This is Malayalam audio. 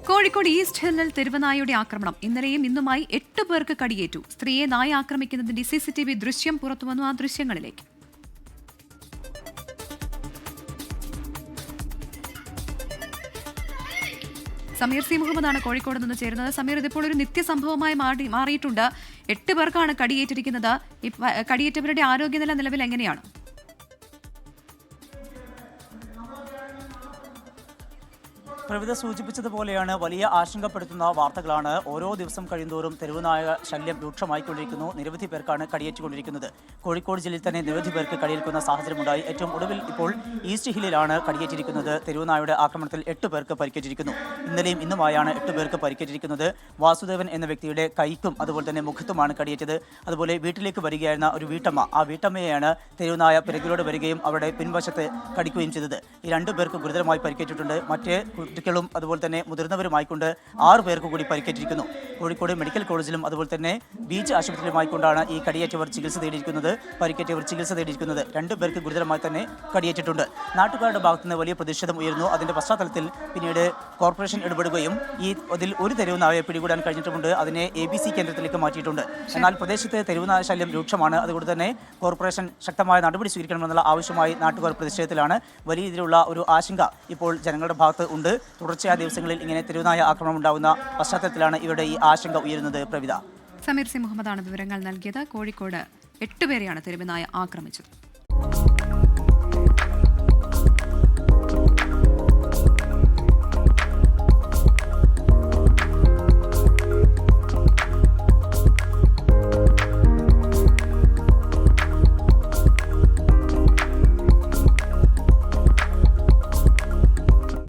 കോഴിക്കോട് ഈസ്റ്റ് ഹില്ലിൽ തെരുവനായയുടെ ആക്രമണം. ഇന്നലെയും ഇന്നുമായി 8 പേർക്ക് കടിയേറ്റു. സ്ത്രീയെ നായ ആക്രമിക്കുന്നതിന്റെ CCTV ദൃശ്യം പുറത്തുവന്നു. ആ ദൃശ്യങ്ങളിലേക്ക്. സമീർ സി മുഹമ്മദാണ് കോഴിക്കോട് നിന്ന് ചേരുന്നത്. സമീർ, ഇതിപ്പോൾ ഒരു നിത്യസംഭവമായി മാറിയിട്ടുണ്ട്. 8 പേർക്കാണ് കടിയേറ്റിരിക്കുന്നത്. കടിയേറ്റവരുടെ ആരോഗ്യനില നിലവിൽ എങ്ങനെയാണ്? പ്രവിധ സൂചിപ്പിച്ചതുപോലെയാണ് വലിയ ആശങ്കപ്പെടുത്തുന്ന വാർത്തകളാണ്. ഓരോ ദിവസം കഴിയുന്തോറും തെരുവുനായ ശല്യം രൂക്ഷമായിക്കൊണ്ടിരിക്കുന്നു. നിരവധി പേർക്കാണ് കടിയേറ്റുകൊണ്ടിരിക്കുന്നത്. കോഴിക്കോട് ജില്ലയിൽ തന്നെ നിരവധി പേർക്ക് കടിയേൽക്കുന്ന സാഹചര്യമുണ്ടായി. ഏറ്റവും ഒടുവിൽ ഇപ്പോൾ ഈസ്റ്റ് ഹില്ലിലാണ് കടിയേറ്റിരിക്കുന്നത്. തെരുവുനായുടെ ആക്രമണത്തിൽ 8 പേർക്ക് പരിക്കേറ്റിരിക്കുന്നു. ഇന്നലെയും ഇന്നുമായാണ് 8 പേർക്ക് പരിക്കേറ്റിരിക്കുന്നത്. വാസുദേവൻ എന്ന വ്യക്തിയുടെ കൈക്കും അതുപോലെ തന്നെ മുഖത്തുമാണ് കടിയേറ്റത്. അതുപോലെ വീട്ടിലേക്ക് വരികയായിരുന്ന ഒരു വീട്ടമ്മ, ആ വീട്ടമ്മയെയാണ് തെരുവുനായ പിറകിലൂടെ വരികയും അവരുടെ പിൻവശത്ത് കടിക്കുകയും ചെയ്തത്. ഈ 2 പേർക്ക് ഗുരുതരമായി പരിക്കേറ്റിട്ടുണ്ട്. മറ്റേ കുട്ടികളും അതുപോലെ തന്നെ മുതിർന്നവരുമായിക്കൊണ്ട് 6 പേർക്ക് കൂടി പരിക്കേറ്റിരിക്കുന്നു. കോഴിക്കോട് മെഡിക്കൽ കോളേജിലും അതുപോലെ തന്നെ ബീച്ച് ആശുപത്രിയിലുമായിക്കൊണ്ടാണ് ഈ കടിയേറ്റവർ ചികിത്സ തേടിയിരിക്കുന്നത്. പരിക്കേറ്റവർ ചികിത്സ തേടിയിരിക്കുന്നത്. 2 പേർക്ക് ഗുരുതരമായി തന്നെ കടിയേറ്റിട്ടുണ്ട്. നാട്ടുകാരുടെ ഭാഗത്തുനിന്ന് വലിയ പ്രതിഷേധം ഉയർന്നു. അതിന്റെ പശ്ചാത്തലത്തിൽ പിന്നീട് കോർപ്പറേഷൻ ഇടപെടുകയും അതിൽ ഒരു തെരുവുനായെ പിടികൂടാൻ കഴിഞ്ഞിട്ടുമുണ്ട്. അതിനെ ABC കേന്ദ്രത്തിലേക്ക് മാറ്റിയിട്ടുണ്ട്. എന്നാൽ പ്രദേശത്ത് തെരുവുനായ ശല്യം രൂക്ഷമാണ്. അതുകൊണ്ട് തന്നെ കോർപ്പറേഷൻ ശക്തമായ നടപടി സ്വീകരിക്കണമെന്നുള്ള ആവശ്യമായി നാട്ടുകാർ പ്രതിഷേധത്തിലാണ്. വലിയ രീതിയിലുള്ള ഒരു ആശങ്ക ഇപ്പോൾ ജനങ്ങളുടെ ഭാഗത്ത് ഉണ്ട്. തുടർച്ചയായ ദിവസങ്ങളിൽ ഇങ്ങനെ തെരുവുനായ ആക്രമണം ഉണ്ടാകുന്ന പശ്ചാത്തലത്തിലാണ് ഇവരുടെ ഈ ആശങ്ക ഉയരുന്നത്. പ്രവിധ. സമീർ സി മുഹമ്മദാണ് വിവരങ്ങൾ നൽകിയത്. കോഴിക്കോട് 8 പേരെയാണ് തെരുവുനായ ആക്രമിച്ചത്.